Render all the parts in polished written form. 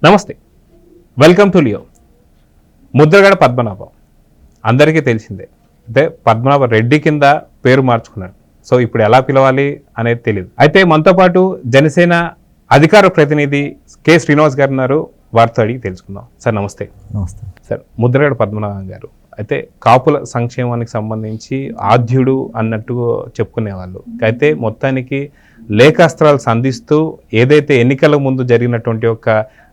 నమస్తే, welcome to Leo. Mudragada Padmanabham అందరికీ తెలిసిందే. అంటే పద్మనాభ రెడ్డి కింద పేరు మార్చుకున్నాడు. సో ఇప్పుడు ఎలా పిలవాలి అనేది తెలియదు. అయితే మనతో పాటు జనసేన అధికార ప్రతినిధి కె శ్రీనివాస్ గారు ఉన్నారు. వారితో అడిగి తెలుసుకుందాం. సార్ నమస్తే. నమస్తే సార్, ముద్రగడ పద్మనాభం గారు అయితే కాపుల సంక్షేమానికి సంబంధించి ఆద్యుడు అన్నట్టు చెప్పుకునేవాళ్ళు. అయితే మొత్తానికి లేఖాస్త్రాలు సంధిస్తూ ఏదైతే ఎన్నికల ముందు జరిగినటువంటి ఒక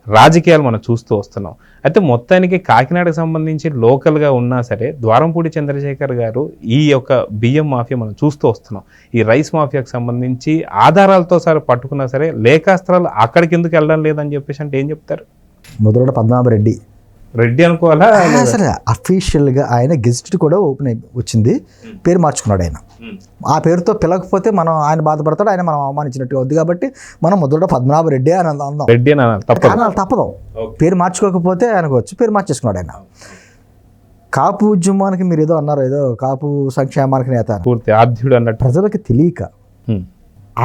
రాజకీయాలు మనం చూస్తూ వస్తున్నాం. అయితే మొత్తానికి కాకినాడకు సంబంధించి లోకల్గా ఉన్నా సరే ద్వారంపూడి చంద్రశేఖర్ గారు ఈ యొక్క బియ్యం మాఫియా మనం చూస్తూ వస్తున్నాం. ఈ రైస్ మాఫియాకు సంబంధించి ఆధారాలతో సరే పట్టుకున్నా సరే లేఖాస్త్రాలు అక్కడికి ఎందుకు వెళ్ళడం లేదని చెప్పేసి అంటే ఏం చెప్తారు? ముద్రగడ పద్మనాభరెడ్డి రెడ్డి అనుకోవాలా? అసలు అఫీషియల్గా ఆయన గెజిట్ కూడా ఓపెన్ వచ్చింది, పేరు మార్చుకున్నాడు ఆయన. ఆ పేరుతో పిలకపోతే మనం ఆయన బాధపడతాడు, ఆయన మనం అవమానించినట్టుగా ఉంది. కాబట్టి మనం ముద్రగడ పద్మనాభరెడ్డి అని అందాం. రెడ్డి అని తప్పదు. పేరు మార్చుకోకపోతే ఆయనకు వచ్చి పేరు మార్చేసుకున్నాడు ఆయన. కాపు ఉద్యమానికి మీరు ఏదో అన్నారు, ఏదో కాపు సంక్షేమానికి నేత పూర్తి ఆద్యుడు అన్నట్టు ప్రజలకు తెలియక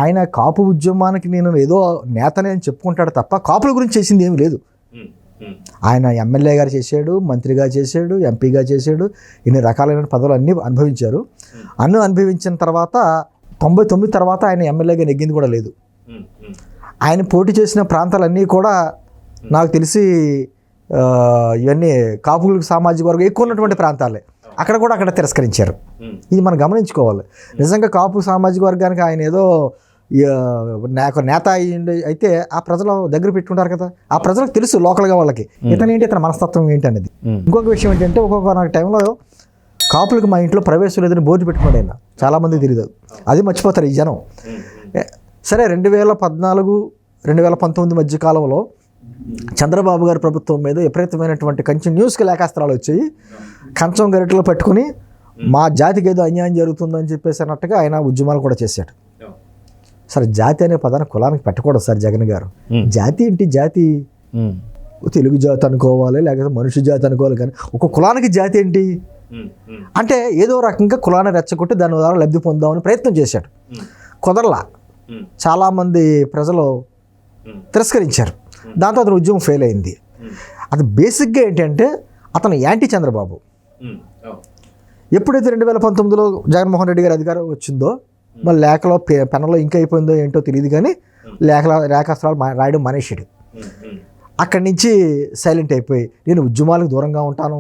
ఆయన కాపు ఉద్యమానికి నేను ఏదో నేతనే అని చెప్పుకుంటాడు తప్ప కాపుల గురించి చేసింది ఏమి లేదు. ఆయన ఎమ్మెల్యే గారు చేశాడు, మంత్రిగా చేశాడు, ఎంపీగా చేశాడు, ఇన్ని రకాలైన పదవులు అన్నీ అనుభవించారు. అనుభవించిన తర్వాత 99 తర్వాత ఆయన ఎమ్మెల్యేగా నెగ్గింది కూడా లేదు. ఆయన పోటీ చేసిన ప్రాంతాలన్నీ కూడా నాకు తెలిసి ఇవన్నీ కాపులకు సామాజిక వర్గం ఎక్కువ ఉన్నటువంటి ప్రాంతాలే. అక్కడ తిరస్కరించారు. ఇది మనం గమనించుకోవాలి. నిజంగా కాపు సామాజిక వర్గానికి ఆయన ఏదో నేత అయితే ఆ ప్రజలు దగ్గర పెట్టుకుంటారు కదా. ఆ ప్రజలకు తెలుసు లోకల్గా వాళ్ళకి ఇతనేంటి, ఇతని మనస్తత్వం ఏంటి అనేది. ఇంకొక విషయం ఏంటంటే ఒక్కొక్క టైంలో కాపులకు మా ఇంట్లో ప్రవేశం లేదని బోర్డు పెట్టుకున్నాడు ఆయన. చాలామంది తెలియదు, అది మర్చిపోతారు ఈ జనం. సరే 2014, 2019 మధ్య కాలంలో చంద్రబాబు గారి ప్రభుత్వం మీద విపరీతమైనటువంటి కంటిన్యూస్గా లేఖాస్త్రాలు వచ్చాయి. కంచం గరిటలో పెట్టుకుని మా జాతికి ఏదో అన్యాయం జరుగుతుందని చెప్పేసి అన్నట్టుగా ఆయన ఉద్యమాలు కూడా చేశాడు. సరే, జాతి అనే పదాన్ని కులానికి పెట్టకూడదు సార్ జగన్ గారు. జాతి ఏంటి? జాతి తెలుగు జాతి అనుకోవాలి, లేకపోతే మనుషు జాతి అనుకోవాలి. కానీ ఒక కులానికి జాతి ఏంటి అంటే ఏదో రకంగా కులాన్ని రెచ్చగొట్టి దాని ద్వారా లబ్ధి పొందామని ప్రయత్నం చేశాడు. కుదరలా. చాలామంది ప్రజలు తిరస్కరించారు. దాంతో అతను ఉద్యమం ఫెయిల్ అయింది. అది బేసిక్గా ఏంటంటే అతను యాంటీ చంద్రబాబు. ఎప్పుడైతే 2019లో జగన్మోహన్ రెడ్డి గారి అధికారం వచ్చిందో మళ్ళీ లేఖలో పెన్నులో ఇంకా అయిపోయిందో ఏంటో తెలియదు, కానీ లేఖాస్త్రాలు రాయడం మానేశాడు. అక్కడి నుంచి సైలెంట్ అయిపోయి నేను ఉద్యమాలకు దూరంగా ఉంటాను,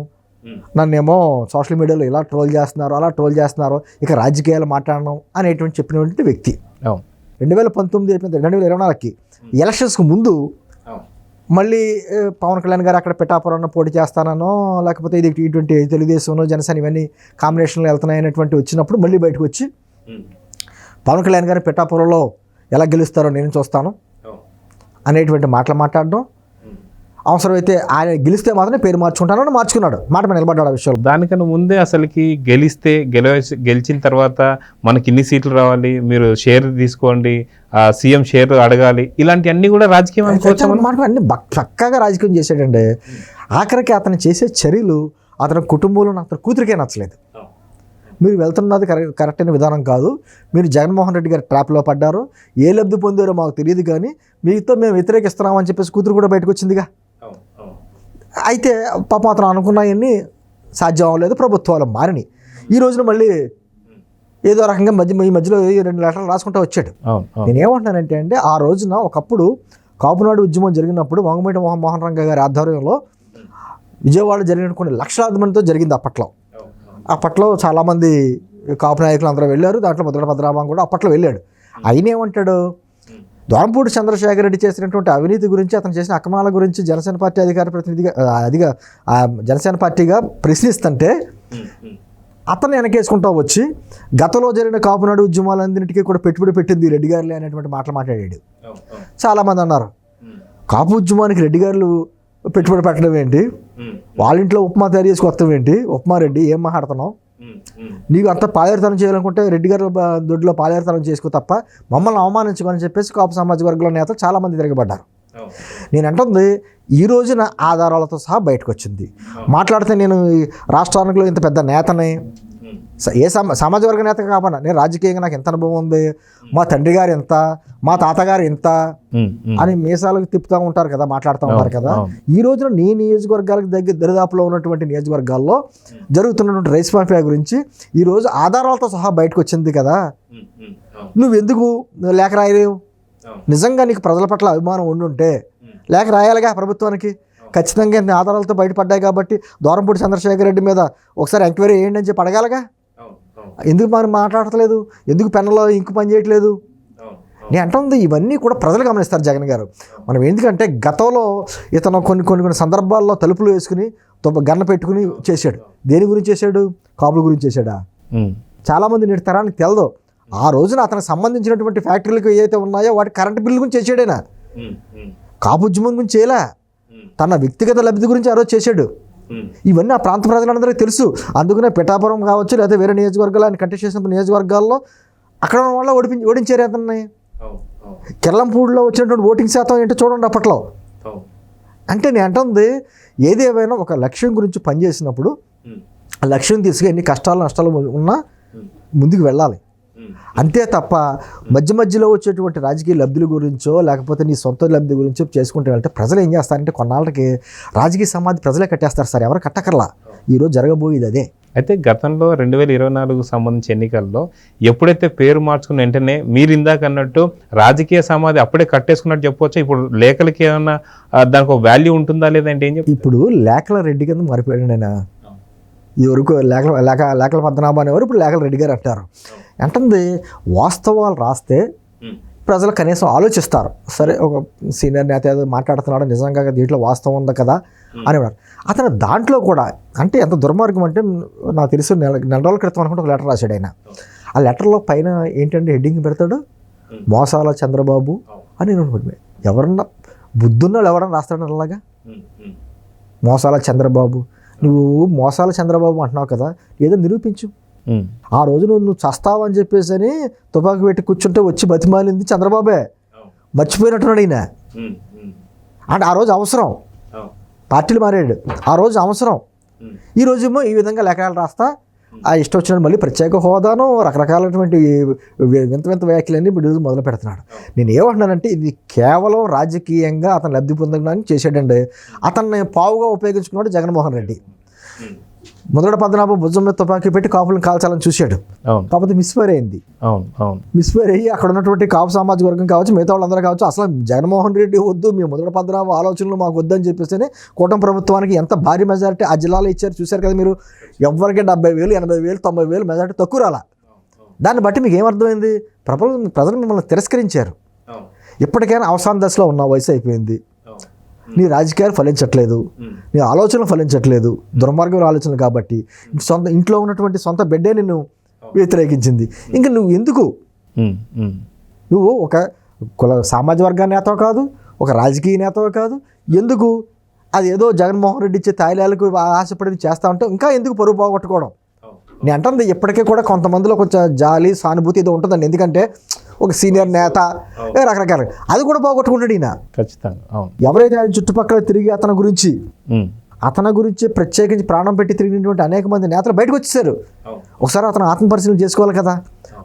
నన్నేమో సోషల్ మీడియాలో ఇలా ట్రోల్ చేస్తున్నారు, అలా ట్రోల్ చేస్తున్నారు, ఇక రాజకీయాలు మాట్లాడడం అనేటువంటి చెప్పినటువంటి వ్యక్తి. 2019 అయిపోయింది. 2024కి ఎలక్షన్స్కి ముందు మళ్ళీ పవన్ కళ్యాణ్ గారు అక్కడ పిఠాపురంలో పోటీ చేస్తానో, లేకపోతే ఇది ఇటువంటి తెలుగుదేశంలో జనసేన ఇవన్నీ కాంబినేషన్లో వెళ్తున్నాయి అనేటువంటి వచ్చినప్పుడు మళ్ళీ బయటకు వచ్చి పవన్ కళ్యాణ్ గారు పిఠాపురంలో ఎలా గెలుస్తారో నేను చూస్తాను అనేటువంటి మాటలు మాట్లాడడం. అవసరమైతే ఆయన గెలిస్తే మాత్రమే పేరు మార్చుకుంటానని మార్చుకున్నాడు. మాట మీద నిలబడ్డాడు ఆ విషయంలో. దానికన్నా ముందే అసలుకి గెలిచిన తర్వాత మనకి ఇన్ని సీట్లు రావాలి, మీరు షేర్ తీసుకోండి, సీఎం షేర్ అడగాలి, ఇలాంటివన్నీ కూడా రాజకీయం అనుకోవచ్చు. అన్ని చక్కగా రాజకీయం చేశాడండి. ఆఖరికి అతను చేసే చర్యలు అతని కుటుంబంలో అతని కూతురికే నచ్చలేదు. మీరు వెళ్తున్నది కరెక్ట్ అయిన విధానం కాదు, మీరు జగన్మోహన్ రెడ్డి గారి ట్రాప్లో పడ్డారు, ఏ లబ్ధి పొందారో మాకు తెలియదు, కానీ మీతో మేము వ్యతిరేకిస్తున్నామని చెప్పేసి కూతురు కూడా బయటకు వచ్చిందిగా. అయితే పాపం అతను అనుకున్నాయన్నీ సాధ్యం అవ్వలేదు, ప్రభుత్వాలు మారినాయి. ఈ రోజున మళ్ళీ ఏదో రకంగా ఈ మధ్యలో 2 లెటర్లు రాసుకుంటూ వచ్చాడు. నేనేమంటున్నానంటే అండి, ఆ రోజున ఒకప్పుడు కాపునాడు ఉద్యమం జరిగినప్పుడు వంగమేటి మోహన్ రంగ గారి ఆధ్వర్యంలో విజయవాడ జరిగిన కొన్ని లక్షలాది మందితో జరిగింది. అప్పట్లో చాలామంది కాపు నాయకులు అందరూ వెళ్ళారు. దాంట్లో ముద్రగడ పద్మనాభం కూడా అప్పట్లో వెళ్ళాడు. ఆయన ఏమంటాడు, ద్వారంపూడి చంద్రశేఖర్ రెడ్డి చేసినటువంటి అవినీతి గురించి, అతను చేసిన అక్రమాల గురించి జనసేన పార్టీ అధికార ప్రతినిధిగా జనసేన పార్టీగా ప్రశ్నిస్తుంటే అతను వెనకేసుకుంటూ వచ్చి గతంలో జరిగిన కాపునాడు ఉద్యమాలన్నింటికీ కూడా పెట్టుబడి పెట్టింది రెడ్డి గారులే అనేటువంటి మాటలు మాట్లాడాడు. చాలామంది అన్నారు, కాపు ఉద్యమానికి రెడ్డి గారు పెట్టుబడి పెట్టడం ఏంటి, వాళ్ళ ఇంట్లో ఉప్మా తయారు చేసి కొత్తం ఏంటి, ఉప్మా రెడ్డి ఏం మాట్లాడుతున్నావు, నీకు అంత పాలేరుతనం చేయాలనుకుంటే రెడ్డి గారు దొడ్లో పాలేరుతనం చేసుకో తప్ప మమ్మల్ని అవమానించుకోని చెప్పేసి కాపు సామాజిక వర్గంలో నేతలు చాలామంది తిరగబడ్డారు. నేను అంటుంది ఈ రోజున ఆధారాలతో సహా బయటకు వచ్చింది. మాట్లాడితే నేను రాష్ట్రానికి ఇంత పెద్ద నేతని, ఏ సామాజిక వర్గ నేత కాపన్నా నేను రాజకీయంగా నాకు ఎంత అనుభవం ఉంది, మా తండ్రి గారు ఎంత, మా తాతగారు ఎంత అని మీసాలకు తిప్పుతూ ఉంటారు కదా, మాట్లాడుతూ ఉంటారు కదా. ఈ రోజున నీ నియోజకవర్గాలకు దరిదాపులో ఉన్నటువంటి నియోజకవర్గాల్లో జరుగుతున్నటువంటి రైస్ మాఫియా గురించి ఈరోజు ఆధారాలతో సహా బయటకు వచ్చింది కదా, నువ్వెందుకు లేఖ రాయలేవు? నిజంగా నీకు ప్రజల పట్ల అభిమానం ఉండుంటే లేఖ రాయాలిగా ప్రభుత్వానికి. ఖచ్చితంగా ఇన్ని ఆధారాలతో బయటపడ్డాయి కాబట్టి దూరంపూడి చంద్రశేఖర్ రెడ్డి మీద ఒకసారి ఎంక్వైరీ చేయండి అని చెప్పి అడగాలగా. ఎందుకు మనం మాట్లాడట్లేదు? ఎందుకు పెన్నులో ఇంకు పని చేయట్లేదు? నేను అంటుంది ఇవన్నీ కూడా ప్రజలు గమనిస్తారు జగన్ గారు. మనం ఎందుకంటే గతంలో ఇతను కొన్ని సందర్భాల్లో తలుపులు వేసుకుని గన్న పెట్టుకుని చేశాడు. దేని గురించి చేశాడు? కాపుల గురించి చేశాడా? చాలామంది నేటి తరానికి తెలదు. ఆ రోజున అతనికి సంబంధించినటువంటి ఫ్యాక్టరీలకు ఏవైతే ఉన్నాయో వాటి కరెంటు బిల్లు గురించి చేశాడైనా, కాపు ఉద్యమం గురించి చేయలే. తన వ్యక్తిగత లబ్ధి గురించి ఆ రోజు చేశాడు. ఇవన్నీ ఆ ప్రాంత ప్రజలందరికీ తెలుసు. అందుకనే పిఠాపురం కావచ్చు లేదా వేరే నియోజకవర్గాలు ఆయన కంటెస్ట్ చేసిన నియోజకవర్గాల్లో అక్కడ ఉన్న వాళ్ళు ఓడించారు అతన్ని. కెల్లంపూడిలో వచ్చినటువంటి ఓటింగ్ శాతం ఏంటో చూడండి అప్పట్లో. అంటే నేను అంటుంది ఏదేమైనా ఒక లక్ష్యం గురించి పనిచేసినప్పుడు ఆ లక్ష్యం తీసుకు ఎన్ని కష్టాలు నష్టాలు ఉన్నా ముందుకు వెళ్ళాలి. అంతే తప్ప మధ్యలో వచ్చేటువంటి రాజకీయ లబ్ధుల గురించో లేకపోతే నీ సొంత లబ్ధి గురించో చేసుకుంటూ వెళ్తే ప్రజలు ఏం చేస్తారంటే కొన్నాళ్ళకి రాజకీయ సమాధి ప్రజలే కట్టేస్తారు సార్, ఎవరు కట్టకర్లా. ఈరోజు జరగబోయేది అదే. అయితే గతంలో 2024 సంబంధించి ఎన్నికల్లో ఎప్పుడైతే పేరు మార్చుకున్న వెంటనే మీరు ఇందాక అన్నట్టు రాజకీయ సమాధి అప్పుడే కట్టేసుకున్నట్టు చెప్పవచ్చు. ఇప్పుడు లేఖలకి ఏమన్నా దానికి ఒక వాల్యూ ఉంటుందా లేదంటే ఏం చెప్పి ఇప్పుడు లేఖల రెడ్డి కింద మారిపోయాడు ఆయన. ఎవరికి లేఖల పద్మనాభ అనేవారు ఇప్పుడు లేఖల రెడ్డి గారు అంటారు. అంటుంది వాస్తవాలు రాస్తే ప్రజలు కనీసం ఆలోచిస్తారు. సరే ఒక సీనియర్ నేత ఏదో మాట్లాడుతున్నాడు, నిజంగా దీంట్లో వాస్తవం ఉంది కదా అనేవాడు. అతను దాంట్లో కూడా అంటే ఎంత దుర్మార్గం అంటే నాకు తెలుసు నెల రోజుల క్రితం అనుకుంటే ఒక లెటర్ రాశాడు ఆయన. ఆ లెటర్లో పైన ఏంటంటే హెడ్డింగ్ పెడతాడు మోసాల చంద్రబాబు అని. ఎవరన్నా బుద్ధున్నాళ్ళు ఎవరన్నా రాస్తాడు అలాగా? మోసాల చంద్రబాబు, నువ్వు మోసాల చంద్రబాబు అంటున్నావు కదా, ఏదో నిరూపించు. ఆ రోజు నువ్వు చస్తావు అని చెప్పేసి అని తుపాకి పెట్టి కూర్చుంటే వచ్చి బతిమాలింది చంద్రబాబే. మర్చిపోయినట్టున్నాడు ఈయన. అంటే ఆ రోజు అవసరం, పార్టీలు మారాడు, ఆ రోజు అవసరం. ఈ రోజేమో ఈ విధంగా లెక్కలు రాస్తా ఆ ఇష్టం వచ్చినట్టు మళ్ళీ ప్రత్యేక హోదాను రకరకాలైనటువంటి వింత వ్యాఖ్యలన్నీ ఇప్పుడు మొదలు పెడుతున్నాడు. నేను ఏమంటున్నానంటే ఇది కేవలం రాజకీయంగా అతను లబ్ధి పొందడానికి చేశాడండి. అతన్ని పావుగా ఉపయోగించుకున్నాడు జగన్మోహన్ రెడ్డి. మొదటి పద్మనాభం భుజం మీద తుపాకీ పెట్టి కాపులను కాల్చాలని చూశాడు, కాకపోతే మిస్ఫైర్ అయింది. మిస్ఫైర్ అయ్యి అక్కడ ఉన్నటువంటి కాపు సామాజిక వర్గం కావచ్చు, మిగతా వాళ్ళందరూ కావచ్చు, అసలు జగన్మోహన్ రెడ్డి వద్దు, మీ మొదటి పద్మనాభం ఆలోచనలు మాకు వద్దని చెప్పేసి కూటమి ప్రభుత్వానికి ఎంత భారీ మెజారిటీ ఆ జిల్లాలో ఇచ్చారు చూశారు కదా మీరు. ఎవరికి 70,000, 80,000, 90,000 మెజారిటీ తక్కువ రాలా. దాన్ని బట్టి మీకు ఏమర్థమైంది? ప్రజలు మిమ్మల్ని తిరస్కరించారు. ఇప్పటికైనా అవసాన దశలో ఉన్న వయసు అయిపోయింది, నీ రాజకీయాలు ఫలించట్లేదు, నీ ఆలోచనలు ఫలించట్లేదు, దుర్మార్గం ఆలోచనలు. కాబట్టి సొంత ఇంట్లో ఉన్నటువంటి సొంత బిడ్డే నిన్ను వ్యతిరేకించింది. ఇంకా నువ్వు ఎందుకు? నువ్వు ఒక సామాజిక వర్గ నేత కాదు, ఒక రాజకీయ నేత కాదు. ఎందుకు అది ఏదో జగన్మోహన్ రెడ్డి ఇచ్చే తాయిలాలకు ఆశపడి చేస్తా ఉంటే ఇంకా ఎందుకు పరువు పోగొట్టుకోవడం? నేను అంటుంది ఇప్పటికీ కూడా కొంతమందిలో కొంచెం జాలి సానుభూతి ఏదో ఉంటుందండి. ఎందుకంటే ఒక సీనియర్ నేత రకరకాల అది కూడా పోగొట్టుకుంటాడు ఈయన. ఖచ్చితంగా ఎవరైతే ఆయన చుట్టుపక్కల తిరిగి అతని గురించి ప్రత్యేకించి ప్రాణం పెట్టి తిరిగినటువంటి అనేక మంది నేతలు బయటకు వచ్చేసారు. ఒకసారి అతను ఆత్మపరిశీలన చేసుకోవాలి కదా.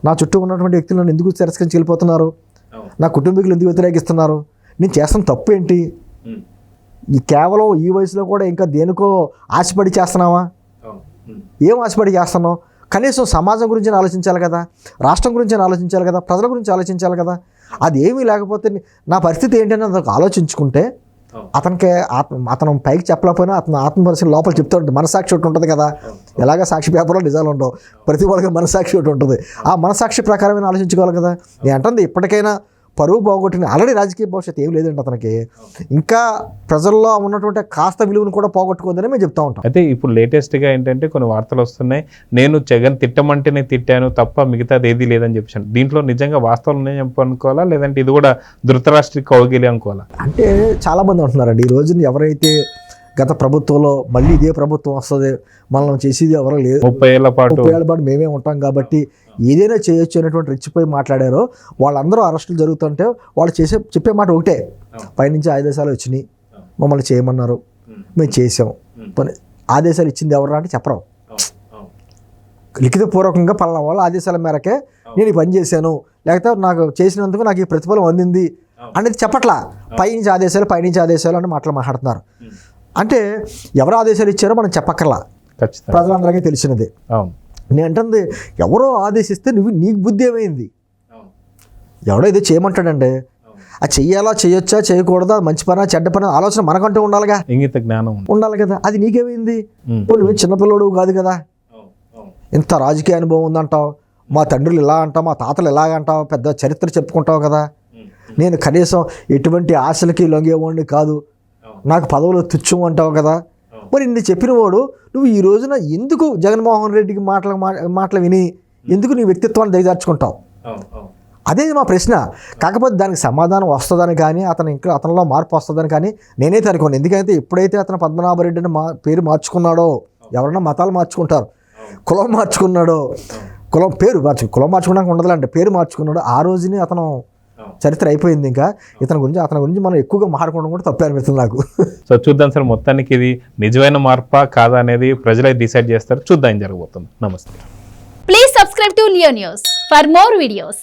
నా చుట్టూ ఉన్నటువంటి వ్యక్తులను ఎందుకు తిరస్కరించి వెళ్ళిపోతున్నారు, నా కుటుంబీకులు ఎందుకు వ్యతిరేకిస్తున్నారు, నేను చేస్తున్న తప్పు ఏంటి, ఈ కేవలం ఈ వయసులో కూడా ఇంకా దేనికో ఆశపడి చేస్తున్నావా? ఏం ఆశపడి చేస్తున్నావు? కనీసం సమాజం గురించి ఆలోచించాలి కదా, రాష్ట్రం గురించి ఆలోచించాలి కదా, ప్రజల గురించి ఆలోచించాలి కదా. అది ఏమీ లేకపోతే నా పరిస్థితి ఏంటని అతను ఆలోచించుకుంటే అతను పైకి చెప్పలేకపోయినా అతను ఆత్మపరిశీలన లోపల చెప్తూ ఉంటుంది. మనసాక్షి ఒకటి ఉంటుంది కదా, ఎలాగ సాక్షి పేపర్లో నిజాలు ఉండవు, ప్రతి వాళ్ళకి మనసాక్షి ఒకటి ఉంటుంది. ఆ మనసాక్షి ప్రకారమైన ఆలోచించుకోవాలి కదా. నేను అంటుంది ఇప్పటికైనా పరువు పోగొట్టిన ఆల్రెడీ రాజకీయ భవిష్యత్తు ఏం లేదండి అతనికి. ఇంకా ప్రజల్లో ఉన్నటువంటి కాస్త విలువను కూడా పోగొట్టుకోదని మేము చెప్తా ఉంటాం. అయితే ఇప్పుడు లేటెస్ట్గా ఏంటంటే కొన్ని వార్తలు వస్తున్నాయి, నేను జగన్ తిట్టమంటేనే తిట్టాను తప్ప మిగతాది ఏది లేదని చెప్పాను. దీంట్లో నిజంగా వాస్తవాలు ఉన్నాయని అనుకోవాలా, లేదంటే ఇది కూడా ధృతరాష్ట్ర కౌగిలి అనుకోవాలా? అంటే చాలామంది అంటున్నారండి ఈ రోజున ఎవరైతే గత ప్రభుత్వంలో మళ్ళీ ఇదే ప్రభుత్వం వస్తుంది, మనం చేసేది ఎవరో లేదు, 30 ఏళ్ల పాటు మేమే ఉంటాం కాబట్టి ఏదైనా చేయొచ్చు అనేటువంటి రెచ్చిపోయి మాట్లాడారో వాళ్ళందరూ అరెస్టులు జరుగుతుంటే వాళ్ళు చెప్పే మాట ఒకటే, పైనుంచి ఆదేశాలు వచ్చినాయి, మమ్మల్ని చేయమన్నారు, మేము చేసాం. ఆదేశాలు ఇచ్చింది ఎవరు అంటే చెప్పరు. లిఖితపూర్వకంగా పలానా వాళ్ళ ఆదేశాల మేరకే నేను ఈ పని చేశాను, లేకపోతే నాకు చేసినందుకు నాకు ఈ ప్రతిఫలం అందింది అనేది చెప్పట్లా. పైనుంచి ఆదేశాలు అని మాట్లాడుతున్నారు. అంటే ఎవరు ఆదేశాలు ఇచ్చారో మనం చెప్పక్కర్లా, ఖచ్చితంగా ప్రజలందరికీ తెలిసినదే. అవును. నేను అంటుంది ఎవరో ఆదేశిస్తే నీకు బుద్ధి ఏమైంది? ఎవడో ఏదో చేయమంటాడండి, అది చెయ్యాలా చేయొచ్చా చేయకూడదా, మంచి పనా చెడ్డ పనా ఆలోచన మనకంటూ ఉండాలిగా, ఇంగిత జ్ఞానం ఉండాలి కదా. అది నీకేమైంది? నువ్వు చిన్నపిల్లడు కాదు కదా, ఇంత రాజకీయ అనుభవం ఉందంటావు, మా తండ్రులు ఇలా అంటావు, మా తాతలు ఇలాగ అంటావు, పెద్ద చరిత్ర చెప్పుకుంటావు కదా. నేను కనీసం ఎటువంటి ఆశలకి లొంగేవాడిని కాదు, నాకు పదవులు తుచ్చం అంటావు కదా. మరి ఇన్ని చెప్పిన వాడు నువ్వు ఈ రోజున ఎందుకు జగన్మోహన్ రెడ్డికి మాటలు విని ఎందుకు నీ వ్యక్తిత్వాన్ని దిగజార్చుకుంటావు? అదే మా ప్రశ్న. కాకపోతే దానికి సమాధానం వస్తుందని కానీ అతనిలో మార్పు వస్తుందని కానీ నేనైతే అనుకోను. ఎందుకంటే ఎప్పుడైతే అతను పద్మనాభరెడ్డి అని పేరు మార్చుకున్నాడో, ఎవరన్నా మతాలు మార్చుకుంటారు, కులం మార్చుకున్నాడో, కులం మార్చుకోవడానికి ఉండదులంటే పేరు మార్చుకున్నాడో ఆ రోజునే అతను చరిత్ర అయిపోయింది. ఇంకా అతని గురించి మనం ఎక్కువగా మాట్లాడుకోవడం కూడా తప్పే అనిపిస్తుంది నాకు. సో చూద్దాం సార్, మొత్తానికి ఇది నిజమైన మార్పా కాదా అనేది ప్రజలే డిసైడ్ చేస్తారు. చూద్దాం ఏం జరగబోతుంది. నమస్తే. Please subscribe to Leo News for more videos.